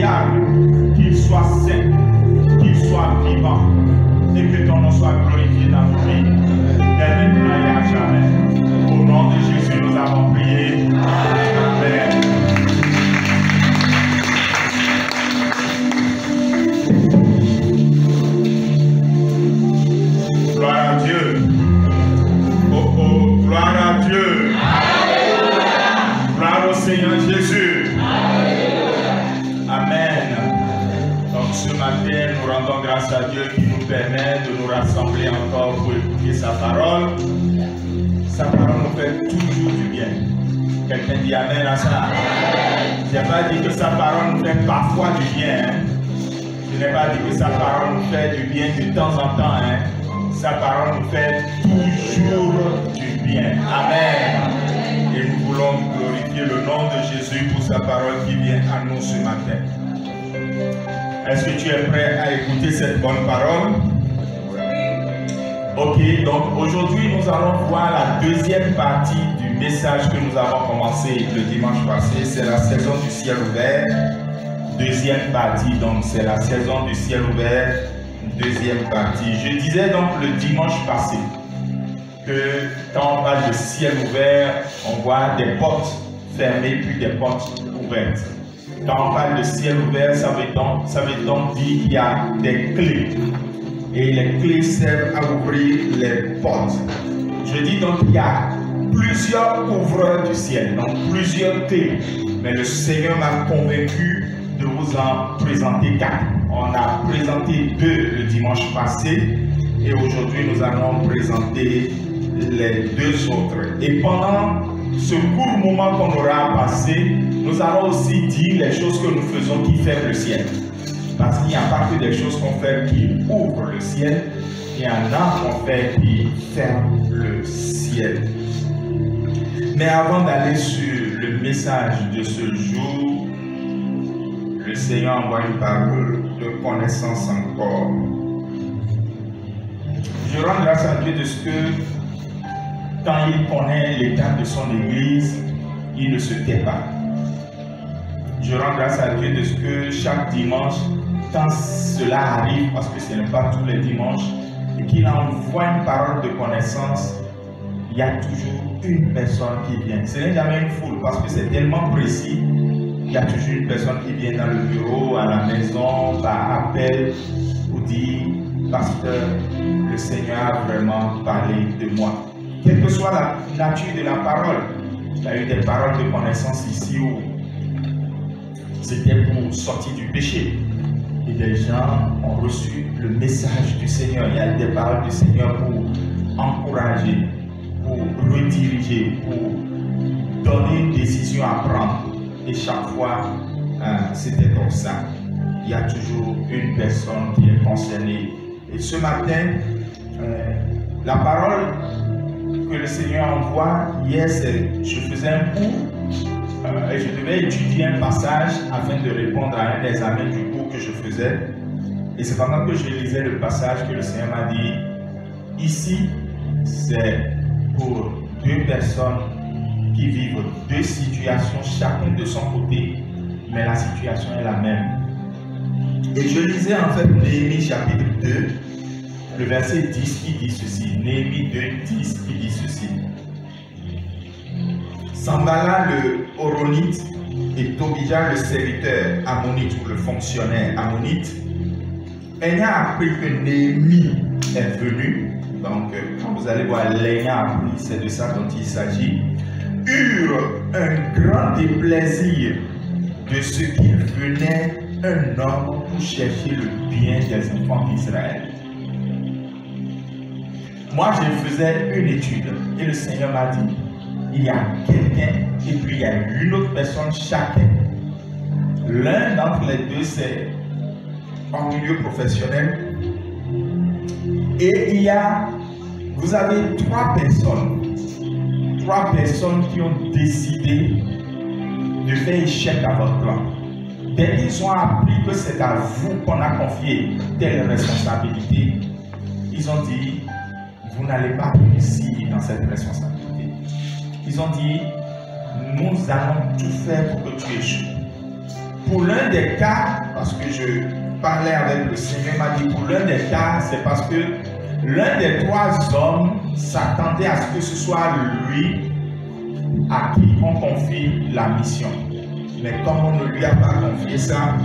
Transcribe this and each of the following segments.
fiable, qu'il soit saint, qu'il soit vivant, et que ton nom soit glorifié dans nos vies, dès maintenant et à jamais. Au nom de Jésus, nous avons prié. Amen. Gloire à Dieu. Oh oh, gloire à Dieu. Gloire au Seigneur Jésus. Amen. Donc ce matin, nous rendons grâce à Dieu qui nous permet de nous rassembler encore pour écouter sa parole. Sa parole nous fait toujours du bien. Quelqu'un dit Amen à ça. Je n'ai pas dit que sa parole nous fait parfois du bien. Hein. Je n'ai pas dit que sa parole nous fait du bien de temps en temps. Hein. Sa parole nous fait toujours du bien. Amen. Et nous voulons glorifier le nom de Jésus pour sa parole qui vient à nous ce matin. Est-ce que tu es prêt à écouter cette bonne parole? Ok, donc aujourd'hui nous allons voir la deuxième partie du message que nous avons commencé le dimanche passé. C'est la saison du ciel ouvert. Deuxième partie, donc c'est la saison du ciel ouvert. Deuxième partie. Je disais donc le dimanche passé que quand on parle de ciel ouvert, on voit des portes fermées puis des portes ouvertes. Quand on parle de ciel ouvert, ça veut donc dire qu'il y a des clés. Et les clés servent à ouvrir les portes. Je dis donc qu'il y a plusieurs ouvreurs du ciel, donc plusieurs clés. Mais le Seigneur m'a convaincu de vous en présenter 4. On a présenté 2 le dimanche passé et aujourd'hui nous allons présenter les 2 autres. Et pendant ce court moment qu'on aura passé, nous allons aussi dire les choses que nous faisons qui ferment le ciel. Parce qu'il n'y a pas que des choses qu'on fait qui ouvrent le ciel, il y en a qu'on fait qui ferment le ciel. Mais avant d'aller sur le message de ce jour, le Seigneur envoie une parole de connaissance encore. Je rends grâce à Dieu de ce que, quand il connaît l'état de son Église, il ne se tait pas. Je rends grâce à Dieu de ce que chaque dimanche, quand cela arrive, parce que ce n'est pas tous les dimanches, et qu'il envoie une parole de connaissance, il y a toujours une personne qui vient. Ce n'est jamais une foule, parce que c'est tellement précis. Il y a toujours une personne qui vient dans le bureau, à la maison, par appel, pour dire, pasteur, le Seigneur a vraiment parlé de moi. Quelle que soit la nature de la parole, il y a eu des paroles de connaissance ici où c'était pour sortir du péché. Et des gens ont reçu le message du Seigneur. Il y a des paroles du Seigneur pour encourager, pour rediriger, pour donner une décision à prendre. Et chaque fois, c'était comme ça. Il y a toujours une personne qui est concernée. Et ce matin, la parole que le Seigneur envoie, hier, je faisais un cours et je devais étudier un passage afin de répondre à un des examens du cours que je faisais. Et c'est pendant que je lisais le passage que le Seigneur m'a dit, ici, c'est pour 2 personnes qui vivent 2 situations, chacun de son côté, mais la situation est la même. Et je lisais en fait Néhémie chapitre 2, le verset 10 qui dit ceci. Néhémie 2, 10 qui dit ceci. Sanballat le Horonite et Tobija le serviteur ammonite ou le fonctionnaire ammonite, ayant appris que Néhémie est venu, donc quand vous allez voir l'ayant appris, c'est de ça dont il s'agit, eurent un grand déplaisir de ce qu'il venait un homme pour chercher le bien des enfants d'Israël. Moi, je faisais une étude et le Seigneur m'a dit, il y a quelqu'un et puis il y a une autre personne chacun. L'un d'entre les deux, c'est en milieu professionnel. Et vous avez 3 personnes. 3 personnes qui ont décidé de faire échec à votre plan. Dès qu'ils ont appris que c'est à vous qu'on a confié telle responsabilité, ils ont dit, vous n'allez pas réussir dans cette responsabilité. Ils ont dit, nous allons tout faire pour que tu échoues. pour l'un des cas, parce que je parlais avec le Seigneur, m'a dit pour l'un des cas, c'est parce que l'un des 3 hommes s'attendait à ce que ce soit lui à qui on confie la mission. Mais comme on ne lui a pas confié ça,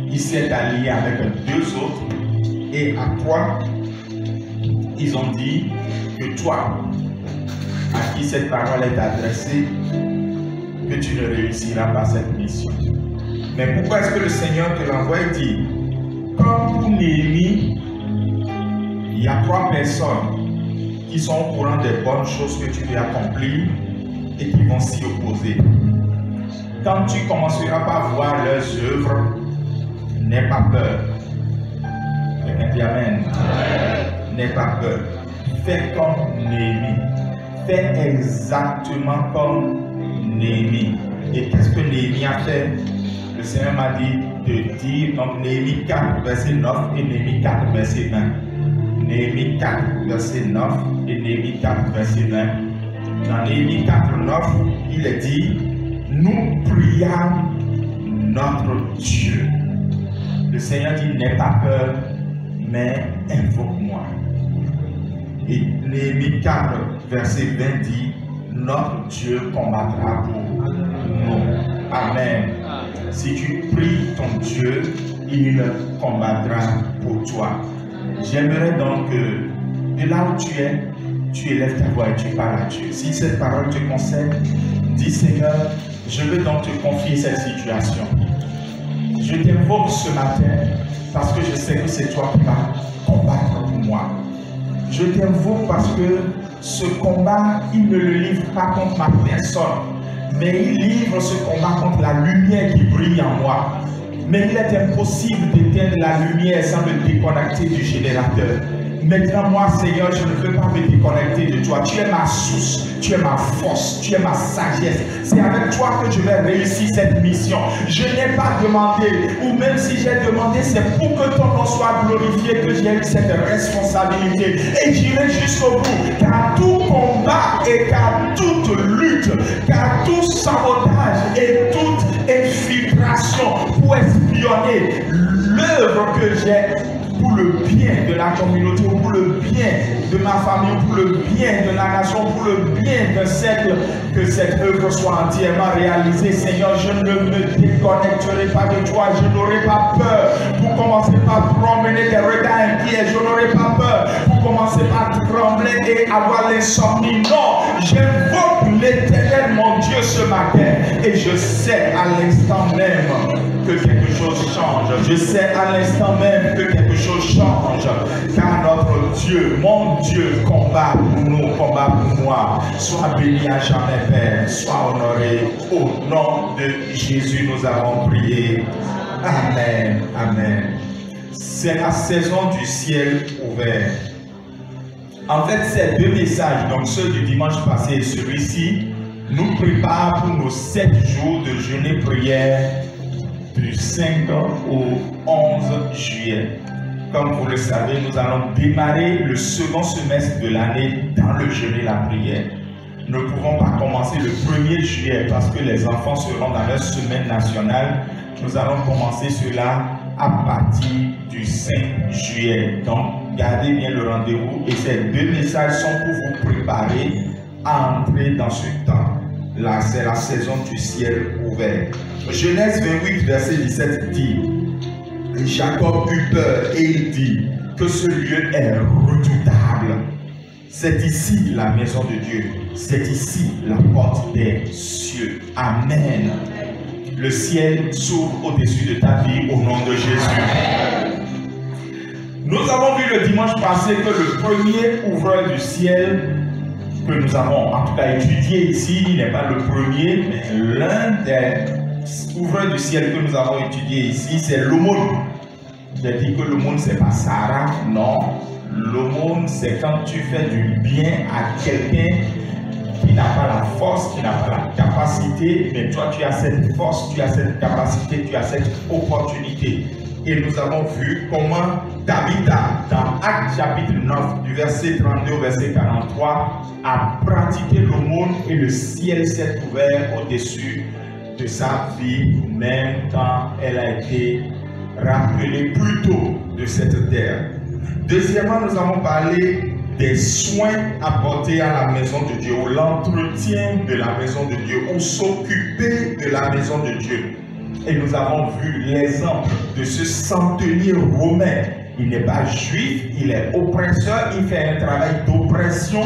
il s'est allié avec 2 autres et à toi, ils ont dit que toi, à qui cette parole est adressée, que tu ne réussiras pas cette mission. Mais pourquoi est-ce que le Seigneur te l'envoie? Il dit, comme pour Néhémie, il y a 3 personnes qui sont au courant des bonnes choses que tu veux accomplir et qui vont s'y opposer. Quand tu commenceras par voir leurs œuvres, n'aie pas peur. Quelqu'un dit Amen. N'aie pas peur. Fais comme Néhémie. Fais exactement comme Néhémie. Et qu'est-ce que Néhémie a fait? Le Seigneur m'a dit de dire, donc Néhémie 4, verset 9 et Néhémie 4, verset 20. Néhémie 4, verset 9 et Néhémie 4, verset 20. Dans Néhémie 4, 9, il est dit, nous prions notre Dieu. Le Seigneur dit, n'aie pas peur, mais invoque-moi. Et Néhémie 4, verset 20 dit, notre Dieu combattra pour nous. Amen. Si tu pries ton Dieu, il combattra pour toi. J'aimerais donc que de là où tu élèves ta voix et tu parles à Dieu. Si cette parole te concerne, dis Seigneur, je veux donc te confier cette situation. Je t'invoque ce matin parce que je sais que c'est toi qui vas combattre pour moi. Je t'invoque parce que ce combat, il ne le livre pas contre ma personne, mais il livre ce combat contre la lumière qui brille en moi. Mais il est impossible d'éteindre la lumière sans me déconnecter du générateur. Maintenant, moi, Seigneur, je ne veux pas me déconnecter de toi. Tu es ma source, tu es ma force, tu es ma sagesse. C'est avec toi que je vais réussir cette mission. Je n'ai pas demandé, ou même si j'ai demandé, c'est pour que ton nom soit glorifié que j'ai eu cette responsabilité. Et j'irai jusqu'au bout, car tout combat et car toute lutte, car tout sabotage et toute infiltration pour espionner l'œuvre que j'ai pour le bien de la communauté, pour le bien de ma famille, pour le bien de la nation, pour le bien de que cette œuvre soit entièrement réalisée. Seigneur, je ne me déconnecterai pas de toi, je n'aurai pas peur pour commencer par promener des regards inquiets, je n'aurai pas peur pour commencer par trembler et avoir l'insomnie. Non, j'invoque l'Éternel, mon Dieu, ce matin, et je sais à l'instant même que quelque chose change. Je sais à l'instant même que quelque chose change. Car notre Dieu, mon Dieu, combat pour nous, combat pour moi. Sois béni à jamais, Père. Sois honoré. Au nom de Jésus, nous avons prié. Amen. Amen. C'est la saison du ciel ouvert. En fait, ces 2 messages, donc ceux du dimanche passé et celui-ci, nous préparent pour nos 7 jours de jeûne prière du 5 au 11 juillet. Comme vous le savez, nous allons démarrer le second semestre de l'année dans le jeûne et la prière. Nous ne pouvons pas commencer le 1er juillet parce que les enfants seront dans leur semaine nationale. Nous allons commencer cela à partir du 5 juillet. Donc, gardez bien le rendez-vous et ces 2 messages sont pour vous préparer à entrer dans ce temps. Là, c'est la saison du ciel ouvert. Genèse 28, verset 17 dit, Jacob eut peur et il dit que ce lieu est redoutable. C'est ici la maison de Dieu. C'est ici la porte des cieux. Amen. Le ciel s'ouvre au-dessus de ta vie au nom de Jésus. Nous avons vu le dimanche passé que le premier ouvreur du ciel que nous avons en tout cas étudié ici, il n'est pas le premier, mais l'un des ouvreurs du ciel que nous avons étudié ici, c'est l'aumône. J'ai dit que l'aumône, c'est pas Sarah, non. L'aumône, c'est quand tu fais du bien à quelqu'un qui n'a pas la force, qui n'a pas la capacité, mais toi tu as cette force, tu as cette capacité, tu as cette opportunité. Et nous avons vu comment Tabitha, dans Actes chapitre 9, du verset 32 au verset 43, a pratiqué l'aumône et le ciel s'est ouvert au-dessus de sa vie, même quand elle a été rappelée plus tôt de cette terre. Deuxièmement, nous avons parlé des soins apportés à la maison de Dieu, ou l'entretien de la maison de Dieu, ou s'occuper de la maison de Dieu. Et nous avons vu l'exemple de ce centenier romain. Il n'est pas juif, il est oppresseur, il fait un travail d'oppression,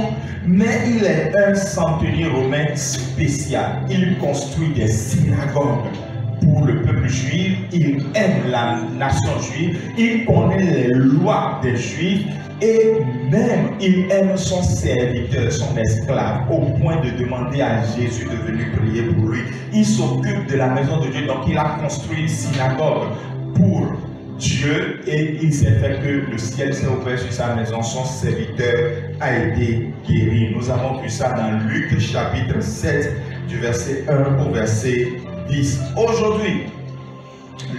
mais il est un centenier romain spécial. Il construit des synagogues pour le peuple juif, il aime la nation juive, il connaît les lois des juifs et même il aime son serviteur, son esclave, au point de demander à Jésus de venir prier pour lui. Il s'occupe de la maison de Dieu, donc il a construit une synagogue pour Dieu et il s'est fait que le ciel s'est ouvert sur sa maison, son serviteur a été guéri. Nous avons vu ça dans Luc chapitre 7 du verset 1 au verset 10. Aujourd'hui,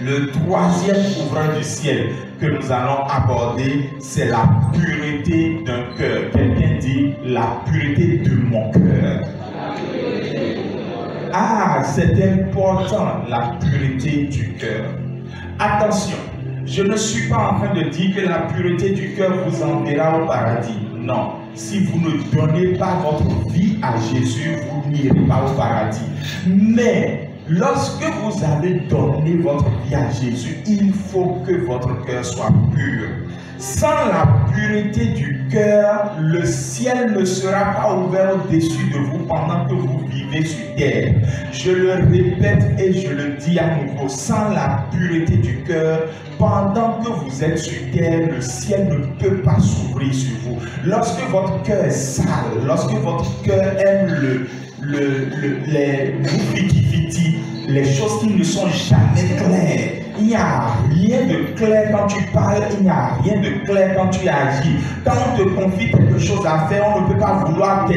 le troisième ouvrage du ciel que nous allons aborder, c'est la pureté d'un cœur. Quelqu'un dit la pureté de mon cœur. Ah, c'est important, la pureté du cœur. Attention, je ne suis pas en train de dire que la pureté du cœur vous enverra au paradis. Non. Si vous ne donnez pas votre vie à Jésus, vous n'irez pas au paradis. Mais lorsque vous avez donné votre vie à Jésus, il faut que votre cœur soit pur. Sans la pureté du cœur, le ciel ne sera pas ouvert au-dessus de vous pendant que vous vivez sur terre. Je le répète et je le dis à nouveau, sans la pureté du cœur, pendant que vous êtes sur terre, le ciel ne peut pas s'ouvrir sur vous. Lorsque votre cœur est sale, lorsque votre cœur aime les fiti, les choses qui ne sont jamais claires, il n'y a rien de clair quand tu parles, il n'y a rien de clair quand tu agis. Quand on te confie quelque chose à faire, on ne peut pas vouloir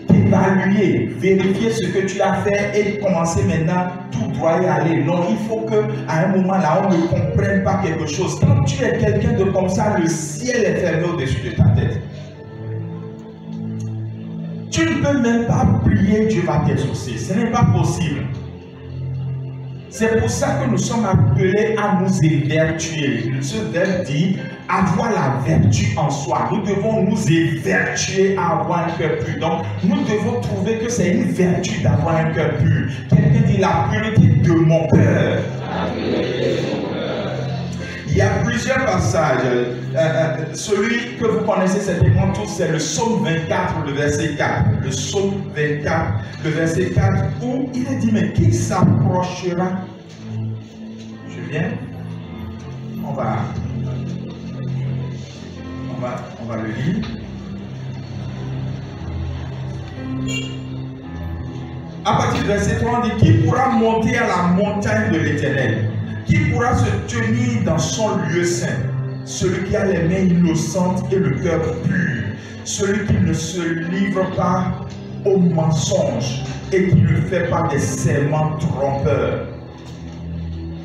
t'évaluer, vérifier ce que tu as fait et commencer maintenant tout droit y aller. Non, il faut qu'à un moment là, on ne comprenne pas quelque chose. Quand tu es quelqu'un de comme ça, le ciel est fermé au-dessus de ta tête. Tu ne peux même pas prier, Dieu va t'exaucer. Ce n'est pas possible. C'est pour ça que nous sommes appelés à nous évertuer. Ce verbe dit avoir la vertu en soi. Nous devons nous évertuer à avoir un cœur pur. Donc, nous devons trouver que c'est une vertu d'avoir un cœur pur. Quelqu'un dit la pureté de mon cœur. Il y a plusieurs passages. Celui que vous connaissez certainement tous, c'est le psaume 24, le verset 4. Le psaume 24, le verset 4, où il est dit, mais qui s'approchera? Je viens. On va le lire. À partir du verset 3, on dit, qui pourra monter à la montagne de l'Éternel? Qui pourra se tenir dans son lieu saint? Celui qui a les mains innocentes et le cœur pur, celui qui ne se livre pas au mensonge et qui ne fait pas des serments trompeurs.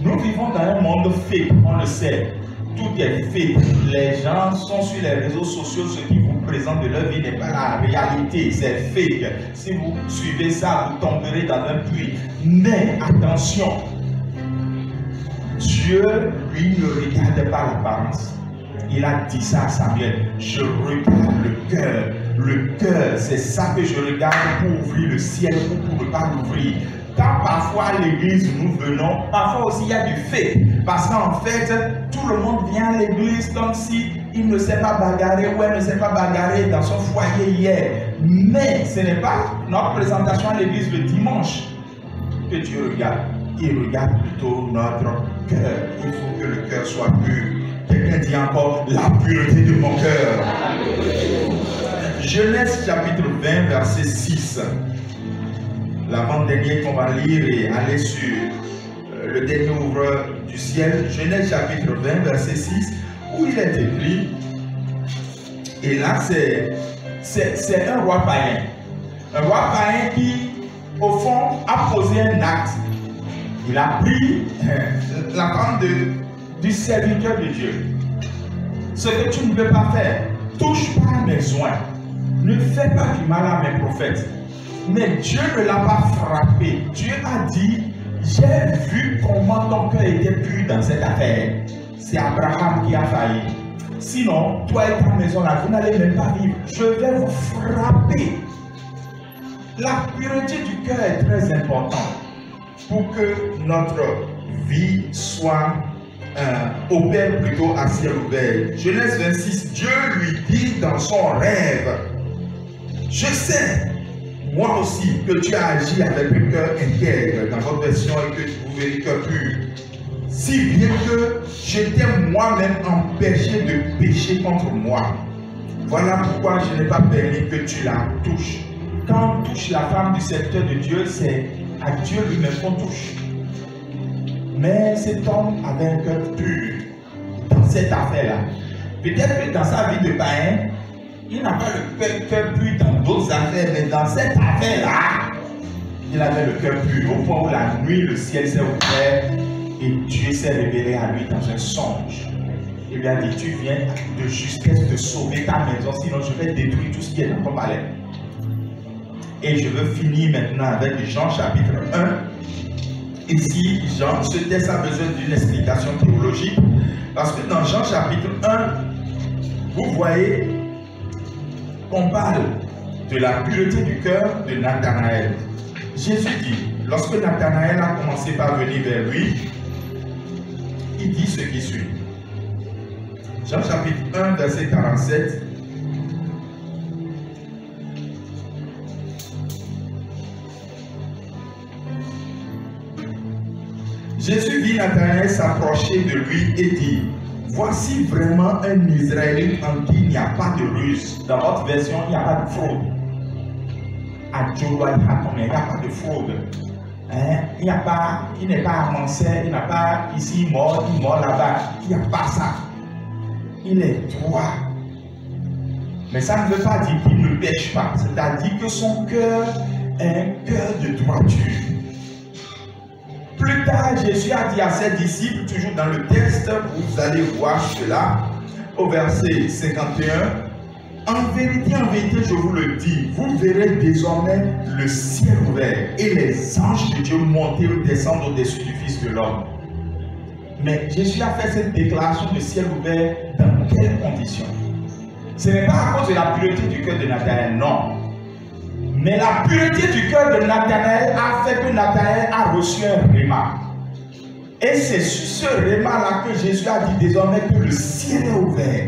Nous vivons dans un monde fake, on le sait. Tout est fake. Les gens sont sur les réseaux sociaux, ce qui vous présente de leur vie n'est pas la réalité, c'est fake. Si vous suivez ça, vous tomberez dans un puits. Mais attention, Dieu, lui, ne regarde pas l'apparence. Il a dit ça à Samuel. Je regarde le cœur. Le cœur, c'est ça que je regarde pour ouvrir le ciel ou pour ne pas l'ouvrir. Quand parfois à l'église nous venons, parfois aussi il y a du fait. Parce qu'en fait, tout le monde vient à l'église comme si il ne s'est pas bagarré ou elle ne s'est pas bagarré dans son foyer hier. Mais ce n'est pas notre présentation à l'église le dimanche que Dieu regarde. Il regarde plutôt notre cœur. Il faut que le cœur soit pur. Quelqu'un dit encore la pureté de mon cœur. Genèse chapitre 20, verset 6. L'avant-dernier qu'on va lire et aller sur le dernier ouvrage du ciel. Genèse chapitre 20, verset 6, où il est écrit. Et là, c'est un roi païen. Un roi païen qui, au fond, a posé un acte. Il a pris la femme du serviteur de Dieu. Ce que tu ne peux pas faire, touche pas à mes soins. Ne fais pas du mal à mes prophètes. Mais Dieu ne l'a pas frappé. Dieu a dit, j'ai vu comment ton cœur était pur dans cette affaire. C'est Abraham qui a failli. Sinon, toi et ta maison là, vous n'allez même pas vivre. Je vais vous frapper. La pureté du cœur est très importante pour que notre vie soit opère plutôt à ciel ouvert. Genèse 26, Dieu lui dit dans son rêve, je sais, moi aussi, que tu as agi avec un cœur intègre dans votre version et que vous verrez cœur pur. Si bien que je t'ai moi-même empêché de pécher contre moi. Voilà pourquoi je n'ai pas permis que tu la touches. Quand on touche la femme du serviteur de Dieu, c'est à Dieu lui-même qu'on touche. Mais cet homme avait un cœur pur dans cette affaire-là. Peut-être que dans sa vie de païen, il n'a pas le cœur pur dans d'autres affaires, mais dans cette affaire-là, il avait le cœur pur, au point où la nuit, le ciel s'est ouvert et Dieu s'est révélé à lui dans un songe. Il lui a dit, tu viens de justesse de sauver ta maison, sinon je vais détruire tout ce qui est dans ton palais. Et je veux finir maintenant avec Jean chapitre 1. Ici, Jean, ce texte a besoin d'une explication théologique, parce que dans Jean chapitre 1, vous voyez qu'on parle de la pureté du cœur de Nathanaël. Jésus dit, lorsque Nathanaël a commencé par venir vers lui, il dit ce qui suit. Jean chapitre 1, verset 47. Jésus vit Nathanaël s'approcher de lui et dit, voici vraiment un Israélite en qui il n'y a pas de ruse. Dans votre version, il n'y a pas de fraude. À Djoua, il n'y a pas de fraude. Hein? Il n'est pas avancé, il n'a pas ici mort, il mort là-bas. Il n'y a pas ça. Il est droit. Mais ça ne veut pas dire qu'il ne pêche pas. C'est-à-dire que son cœur est un cœur de droiture. Plus tard, Jésus a dit à ses disciples, toujours dans le texte, vous allez voir cela, au verset 51, en vérité, je vous le dis, vous verrez désormais le ciel ouvert et les anges de Dieu monter ou descendre au-dessus du Fils de l'homme. Mais Jésus a fait cette déclaration de ciel ouvert dans quelles conditions? Ce n'est pas à cause de la pureté du cœur de Nathanaël, non. Mais la pureté du cœur de Nathanaël a fait que Nathanaël a reçu un réma. Et c'est sur ce réma-là que Jésus a dit désormais que le ciel est ouvert.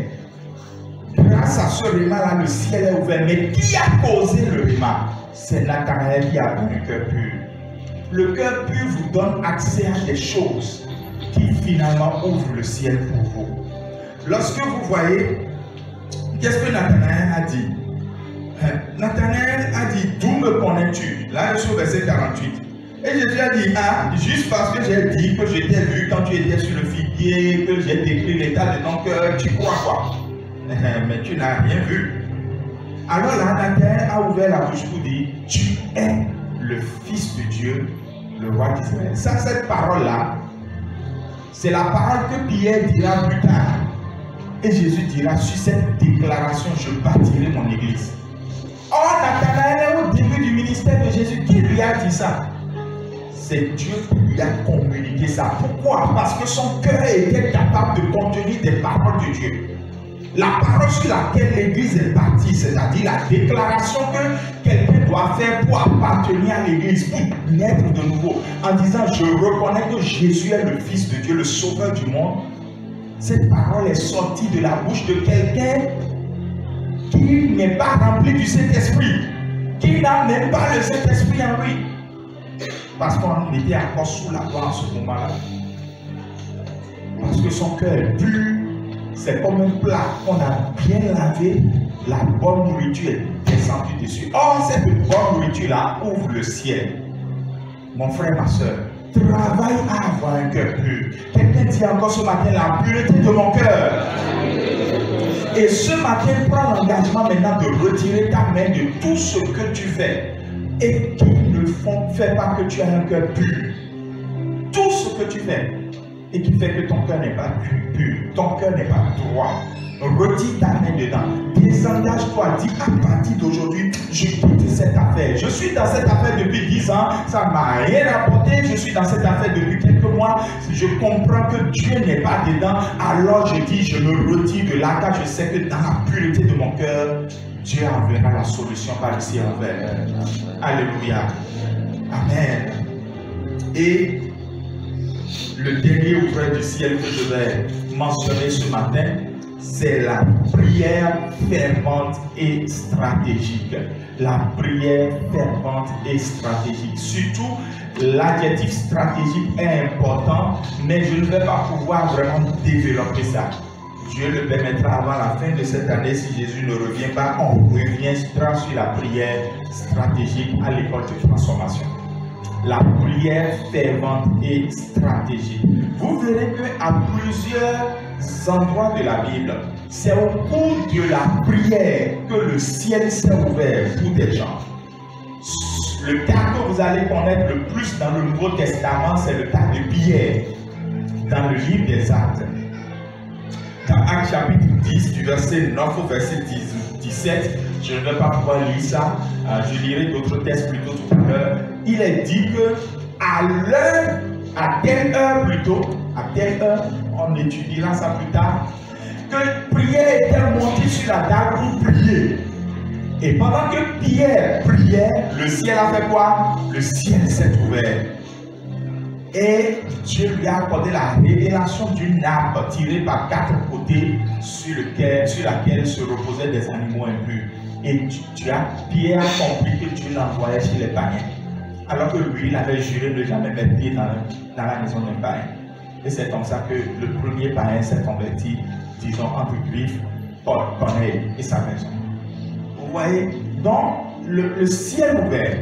Grâce à ce réma-là, le ciel est ouvert. Mais qui a causé le réma? C'est Nathanaël qui a eu le cœur pur. Le cœur pur vous donne accès à des choses qui finalement ouvrent le ciel pour vous. Lorsque vous voyez, qu'est-ce que Nathanaël a dit? Nathanaël a dit, d'où me connais-tu? Là, je suis au verset 48. Et Jésus a dit, ah, juste parce que j'ai dit que je t'ai vu quand tu étais sur le figuier, que j'ai décrit l'état de ton cœur, tu crois quoi? Mais tu n'as rien vu. Alors là, Nathanaël a ouvert la bouche pour dire, tu es le Fils de Dieu, le roi d'Israël. Ça, cette parole-là, c'est la parole que Pierre dira plus tard. Et Jésus dira, sur cette déclaration, je bâtirai mon église. Or, Nathanaël est au début du ministère de Jésus. Qui lui a dit ça? C'est Dieu qui lui a communiqué ça. Pourquoi? Parce que son cœur était capable de contenir des paroles de Dieu. La parole sur laquelle l'église est bâtie, c'est-à-dire la déclaration que quelqu'un doit faire pour appartenir à l'église, pour naître de nouveau, en disant je reconnais que Jésus est le Fils de Dieu, le Sauveur du monde. Cette parole est sortie de la bouche de quelqu'un qui n'est pas rempli du Saint-Esprit, qui n'a même pas le Saint-Esprit en lui. Parce qu'on était encore sous la loi en ce moment-là. Parce que son cœur est pur, c'est comme un plat qu'on a bien lavé, la bonne nourriture est descendue dessus. Or, cette bonne nourriture-là ouvre le ciel. Mon frère, ma soeur, travaille à avoir un cœur pur. Quelqu'un dit encore ce matin, la pureté de mon cœur. Et ce matin, prends l'engagement maintenant de retirer ta main de tout ce que tu fais et qui ne fait pas que tu aies un cœur pur. Tout ce que tu fais et qui fait que ton cœur n'est pas pur, ton cœur n'est pas droit. Retire ta main dedans. Désengage-toi. Dis à partir d'aujourd'hui, je quitte cette affaire. Je suis dans cette affaire depuis 10 ans. Ça ne m'a rien apporté. Je suis dans cette affaire depuis quelques mois. Je comprends que Dieu n'est pas dedans. Alors je dis, je me retire de là car je sais que dans la pureté de mon cœur, Dieu enverra la solution par ici envers. Alléluia. Amen. Et le dernier ouvrage du ciel que je vais mentionner ce matin, c'est la prière fervente et stratégique. La prière fervente et stratégique. Surtout, l'adjectif stratégique est important, mais je ne vais pas pouvoir vraiment développer ça. Dieu le permettra avant la fin de cette année, si Jésus ne revient pas, on reviendra sur la prière stratégique à l'école de transformation. La prière fervente et stratégique. Vous verrez qu'à plusieurs endroits de la Bible, c'est au cours de la prière que le ciel s'est ouvert pour des gens. Le cas que vous allez connaître le plus dans le Nouveau Testament, c'est le cas de Pierre, dans le livre des Actes. Dans Actes chapitre 10, du verset 9 au verset 17, je ne vais pas pouvoir lire ça, je lirai d'autres textes plutôt tout à l'heure. Il est dit que à l'heure, à telle heure plutôt, à telle heure, on étudiera ça plus tard, que Pierre était monté sur la table pour prier. Et pendant que Pierre priait, le ciel a fait quoi? Le ciel s'est ouvert. Et Dieu lui a accordé la révélation d'une nappe tirée par 4 côtés sur laquelle se reposaient des animaux impurs. Et Pierre a compris que Dieu l'envoyait chez les païens. Alors que lui, il avait juré de ne jamais mettre pied dans la maison d'un païen. Et c'est comme ça que le premier païen s'est converti, disons entre griffes, Paul Corneille et sa maison. Vous voyez, donc le ciel ouvert,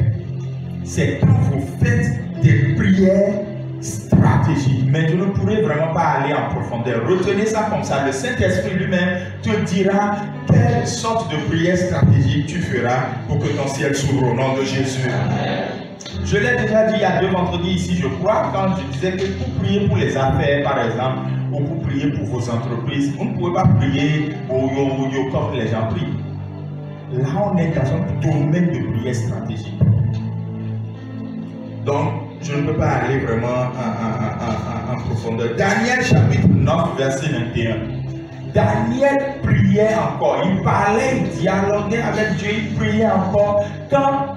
c'est quand vous faites des prières stratégiques. Mais je ne pourrai vraiment pas aller en profondeur. Retenez ça comme ça. Le Saint-Esprit lui-même te dira quelle sorte de prière stratégique tu feras pour que ton ciel s'ouvre au nom de Jésus. Je l'ai déjà dit il y a 2 vendredis ici, je crois, quand je disais que pour prier pour les affaires, par exemple, ou pour prier pour vos entreprises, vous ne pouvez pas prier au yo-yo comme les gens prient. Là, on est dans un domaine de prière stratégique. Donc, je ne peux pas aller vraiment en profondeur. Daniel chapitre 9, verset 21. Daniel priait encore. Il parlait, il dialoguait avec Dieu, il priait encore. Quand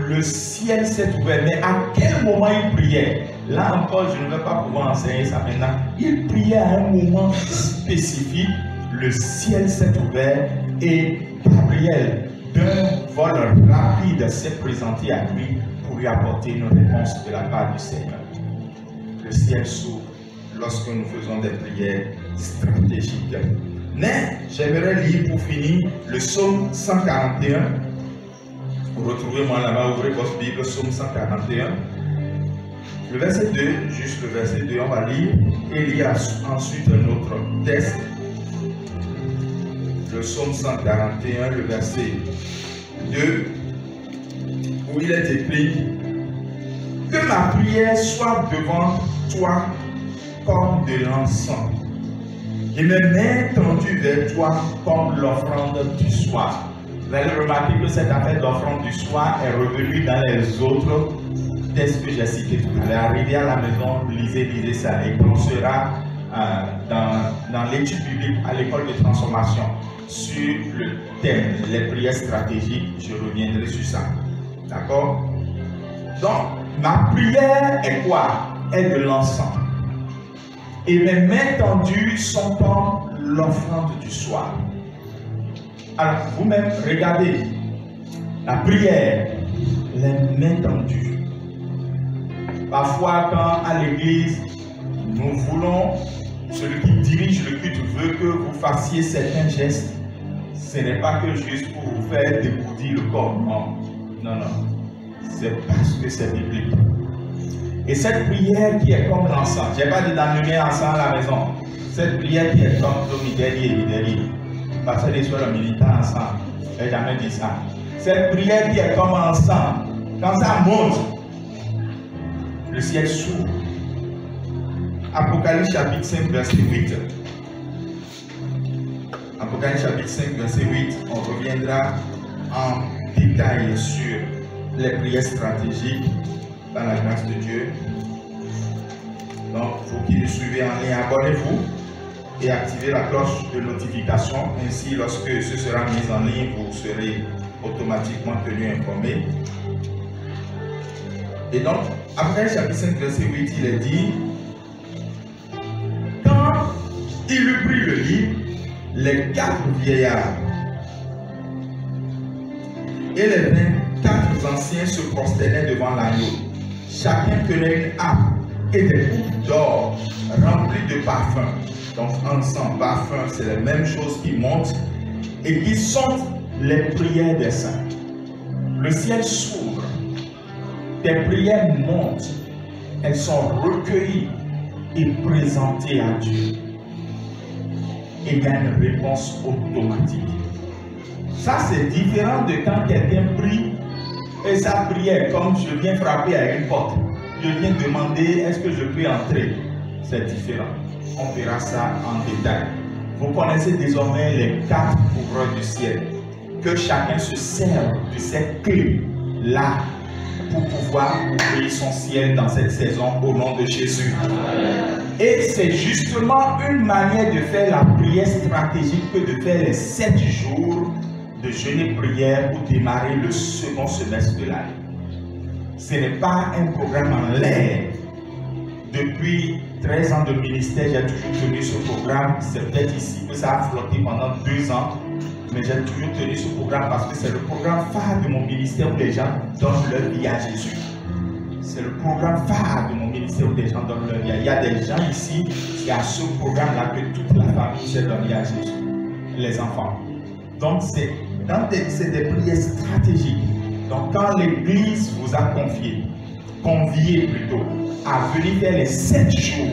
le ciel s'est ouvert, mais à quel moment il priait? Là encore, je ne vais pas pouvoir enseigner ça maintenant. Il priait à un moment spécifique. Le ciel s'est ouvert et Gabriel, d'un vol rapide, s'est présenté à lui pour lui apporter une réponse de la part du Seigneur. Le ciel s'ouvre lorsque nous faisons des prières stratégiques. Mais j'aimerais lire pour finir le psaume 141. Retrouvez-moi là-bas, ouvrez votre Bible, psaume 141. Le verset 2, juste le verset 2, on va lire et lire ensuite un autre texte. Le psaume 141, le verset 2, où il est écrit: que ma prière soit devant toi comme de l'encens, et mes mains tendues vers toi comme l'offrande du soir. Vous allez remarquer que cette affaire d'offrande du soir est revenue dans les autres textes que j'ai cités tout à l'heure. Arrivez à la maison, lisez ça. Et quand on sera dans l'étude biblique à l'école de transformation sur le thème, les prières stratégiques, je reviendrai sur ça. D'accord? Donc, ma prière est quoi? Est de l'encens. Et mes mains tendues sont comme l'offrande du soir. Alors, vous-même, regardez. La prière, les mains tendues. Parfois, quand à l'église, nous voulons, celui qui dirige le culte veut que vous fassiez certains gestes, ce n'est pas que juste pour vous faire dégourdir le corps. Non, non, non. C'est parce que c'est biblique. Et cette prière qui est comme l'encens, je n'ai pas dit d'amener l'encens à la maison. Cette prière qui est comme Mideli, parce que les soeurs militants ensemble, je n'ai jamais dit ça. Cette prière qui est comme l'encens, quand ça monte, le ciel s'ouvre. Apocalypse chapitre 5, verset 8. Apocalypse chapitre 5, verset 8. On reviendra en détail sur les prières stratégiques dans la grâce de Dieu. Donc, vous qui nous suivez en ligne, abonnez-vous et activez la cloche de notification. Ainsi, lorsque ce sera mis en ligne, vous serez automatiquement tenu informé. Et donc, après chapitre 5, verset 8, il est dit: quand il eut pris le livre, les 4 vieillards et les 24 anciens se prosternaient devant l'agneau. Chacun tenait une harpe et des coupes d'or remplies de parfums. Donc, encens, parfum, c'est la même chose qui monte et qui sont les prières des saints. Le ciel s'ouvre, tes prières montent, elles sont recueillies et présentées à Dieu. Et il y a une réponse automatique. Ça, c'est différent de quand quelqu'un prie et sa prière, comme je viens frapper à une porte, je viens demander est-ce que je peux entrer. C'est différent. On verra ça en détail. Vous connaissez désormais les 4 couvreurs du ciel. Que chacun se sert de cette clé-là pour pouvoir ouvrir son ciel dans cette saison au nom de Jésus. Et c'est justement une manière de faire la prière stratégique que de faire les 7 jours de jeûne et prière pour démarrer le second semestre de l'année. Ce n'est pas un programme en l'air. Depuis 13 ans de ministère, j'ai toujours tenu ce programme. C'est peut-être ici que ça a flotté pendant 2 ans, mais j'ai toujours tenu ce programme parce que c'est le programme phare de mon ministère où les gens donnent leur vie à Jésus. C'est le programme phare de mon ministère où les gens donnent leur vie. Il y a des gens ici, c'est à ce programme-là que toute la famille s'est donnée à Jésus, les enfants. Donc, c'est des prières stratégiques. Donc, quand l'Église vous a convié plutôt, à venir faire les 7 jours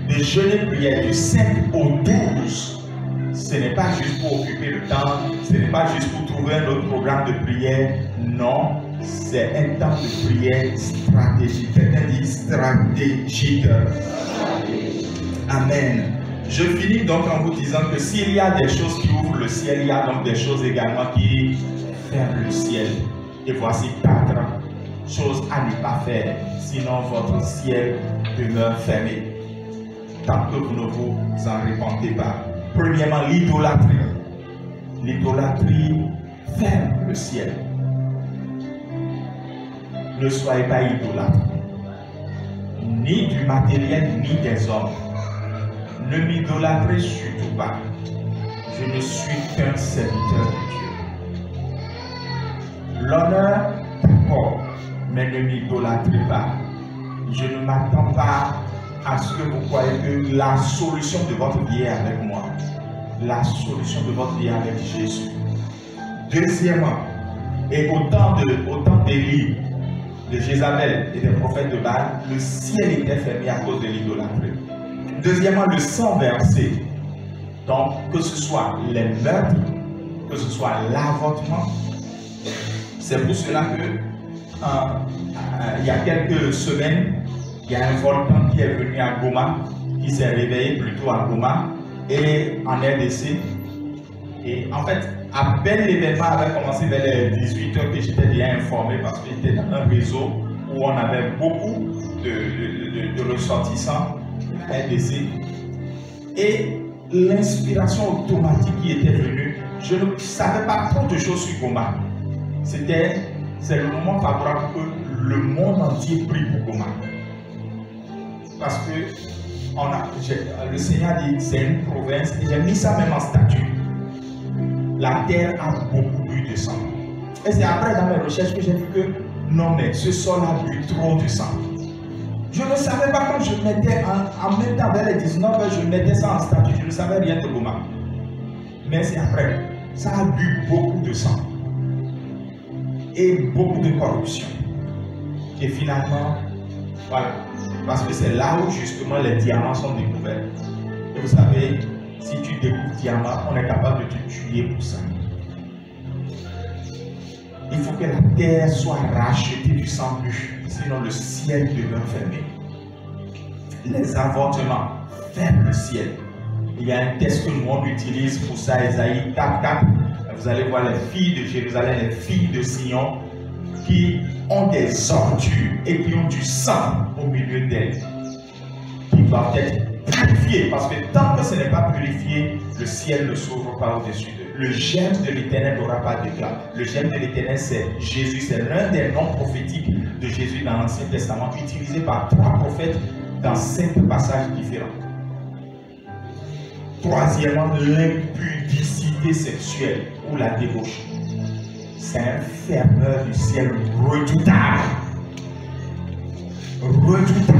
de jeûne et prière du 5 au 12, ce n'est pas juste pour occuper le temps, ce n'est pas juste pour trouver un autre programme de prière. Non, c'est un temps de prière stratégique. Quelqu'un dit stratégique. Amen. Je finis donc en vous disant que s'il y a des choses qui ouvrent le ciel, il y a donc des choses également qui ferment le ciel. Et voici 4 choses à ne pas faire, sinon votre ciel demeure fermé, tant que vous ne vous en repentez pas. Premièrement, l'idolâtrie. L'idolâtrie ferme le ciel. Ne soyez pas idolâtres, ni du matériel, ni des hommes. Ne m'idolâtrez surtout pas. Je ne suis qu'un serviteur de Dieu. L'honneur, d'accord, mais ne m'idolâtrez pas. Je ne m'attends pas à ce que vous croyez que la solution de votre vie est avec moi. La solution de votre vie est avec Jésus. Deuxièmement, et au temps d'Élie, de Jézabel et des prophètes de Baal, le ciel était fermé à cause de l'idolâtrie. Deuxièmement, le sang versé. Donc, que ce soit les meurtres, que ce soit l'avortement. C'est pour cela que il y a quelques semaines, il y a un volcan qui est venu à Goma, qui s'est réveillé plutôt à Goma et en RDC. Et en fait, à peine l'événement avait commencé vers les 18 h que j'étais déjà informé parce que j'étais dans un réseau où on avait beaucoup de ressortissants RDC. Et l'inspiration automatique qui était venue, je ne savais pas trop de choses sur Goma. C'est le moment favorable que le monde entier prie pour Goma. Parce que le Seigneur dit c'est une province, et j'ai mis ça même en statut. La terre a beaucoup bu de sang. Et c'est après dans mes recherches que j'ai vu que non, mais ce sol a bu trop de sang. Je ne savais pas quand je mettais en même temps vers les 19 h, je mettais ça en statut, je ne savais rien de Goma. Mais c'est après, ça a bu beaucoup de sang. Et beaucoup de corruption. Et finalement, voilà. Parce que c'est là où justement les diamants sont découverts. Et vous savez, si tu découvres diamant, on est capable de te tuer pour ça. Il faut que la terre soit rachetée du sang bu, sinon le ciel demeure fermé. les avortements, ferme le ciel. Il y a un texte que le monde utilise pour ça, Ésaïe 4:4. Vous allez voir les filles de Jérusalem, les filles de Sion, qui ont des ordures et qui ont du sang au milieu d'elles, qui doivent être purifiées, parce que tant que ce n'est pas purifié, le ciel ne s'ouvre pas au-dessus d'eux. Le gemme de l'Éternel n'aura pas d'éclat. Le gemme de l'Éternel, c'est Jésus. C'est l'un des noms prophétiques de Jésus dans l'Ancien Testament, utilisé par 3 prophètes dans 5 passages différents. Troisièmement, l'impudicité sexuelle ou la débauche. C'est un fermeur du ciel redoutable. Redoutable.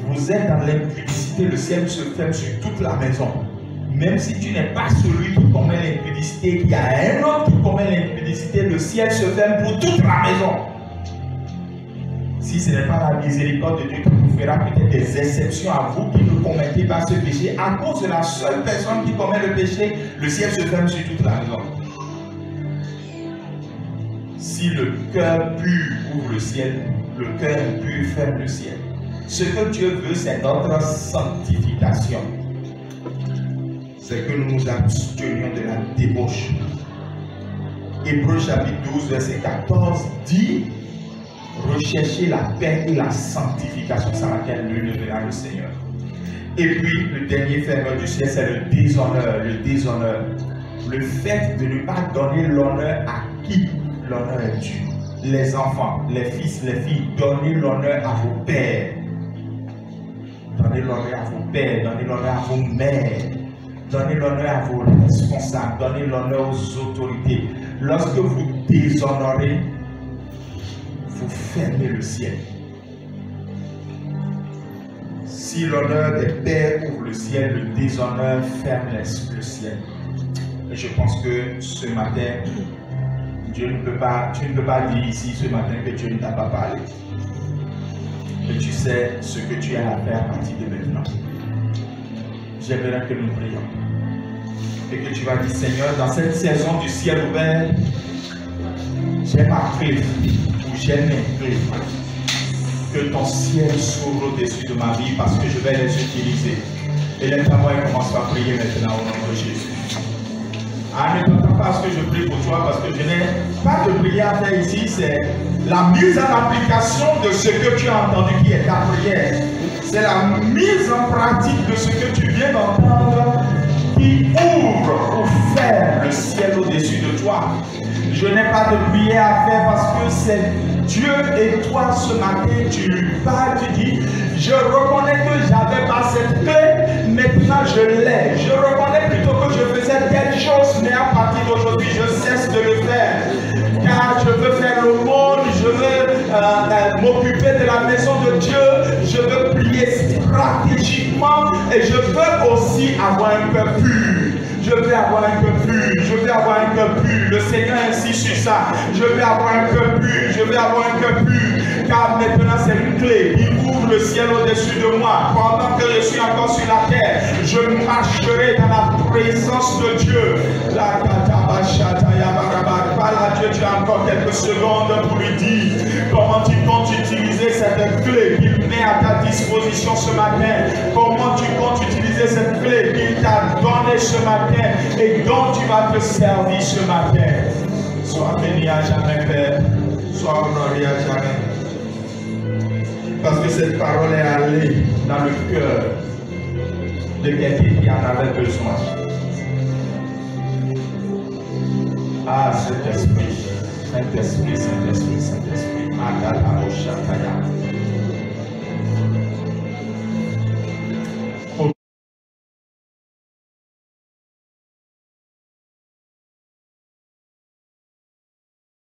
Vous êtes dans l'impudicité, le ciel se ferme sur toute la maison. Même si tu n'es pas celui qui commet l'impudicité, qu'il y a un autre qui commet l'impudicité, le ciel se ferme pour toute la maison. Si ce n'est pas la miséricorde de Dieu qui vous fera peut-être des exceptions à vous qui ne commettez pas ce péché, à cause de la seule personne qui commet le péché, le ciel se ferme sur toute la maison. Si le cœur pur ouvre le ciel, le cœur impur ferme le ciel. Ce que Dieu veut, c'est notre sanctification. C'est que nous nous abstenions de la débauche. Hébreux chapitre 12, verset 14 dit: recherchez la paix et la sanctification sans laquelle nul ne verra le Seigneur. Et puis, le dernier fermeur du ciel, c'est le déshonneur. Le déshonneur. Le fait de ne pas donner l'honneur à qui l'honneur est dû. Les enfants, les fils, les filles, donnez l'honneur à vos pères. Donnez l'honneur à vos pères, donnez l'honneur à vos mères. Donnez l'honneur à vos responsables, donnez l'honneur aux autorités. Lorsque vous déshonorez, vous fermez le ciel. Si l'honneur des pères ouvre le ciel, le déshonneur ferme le ciel. Et je pense que ce matin, tu ne peux pas dire ici ce matin que Dieu ne t'a pas parlé. Et tu sais ce que tu as à faire à partir de maintenant. J'aimerais que nous prions. Et que tu vas dire: Seigneur, dans cette saison du ciel ouvert, j'ai ma clé, ou j'ai mes clés. Que ton ciel s'ouvre au-dessus de ma vie, parce que je vais les utiliser. Et lève-toi et commence à prier maintenant au nom de Jésus. Ah, ne t'entends pas ce que je prie pour toi, parce que je n'ai pas de prière à faire ici, c'est la mise en application de ce que tu as entendu qui est ta prière. C'est la mise en pratique de ce que tu viens d'entendre qui ouvre ou ferme le ciel au-dessus de toi. Je n'ai pas de prière à faire parce que c'est Dieu et toi ce matin, tu lui parles, tu dis: je reconnais que je n'avais pas cette clé, maintenant je l'ai. Je reconnais plutôt que je faisais telle chose, mais à partir d'aujourd'hui, je cesse de le faire. Car je veux faire le monde, je veux m'occuper de la maison de Dieu, je veux prier stratégiquement et je veux aussi avoir un cœur pur. Je veux avoir un cœur pur, je veux avoir un cœur pur. Le Seigneur insiste sur ça. Je veux avoir un cœur pur, je veux avoir un cœur pur. Car maintenant c'est une clé. Il ouvre le ciel au-dessus de moi. Pendant que je suis encore sur la terre, je marcherai dans la présence de Dieu. Parle à Dieu, tu as encore quelques secondes pour lui dire comment tu comptes utiliser cette clé qu'il met à ta disposition ce matin. Comment tu comptes utiliser cette clé qu'il t'a donnée ce matin et dont tu vas te servir ce matin. Sois béni à jamais, Père. Sois honoré à jamais. Parce que cette parole est allée dans le cœur de quelqu'un qui en avait besoin. Ah, Saint-Esprit, Saint-Esprit, Saint-Esprit, Saint-Esprit.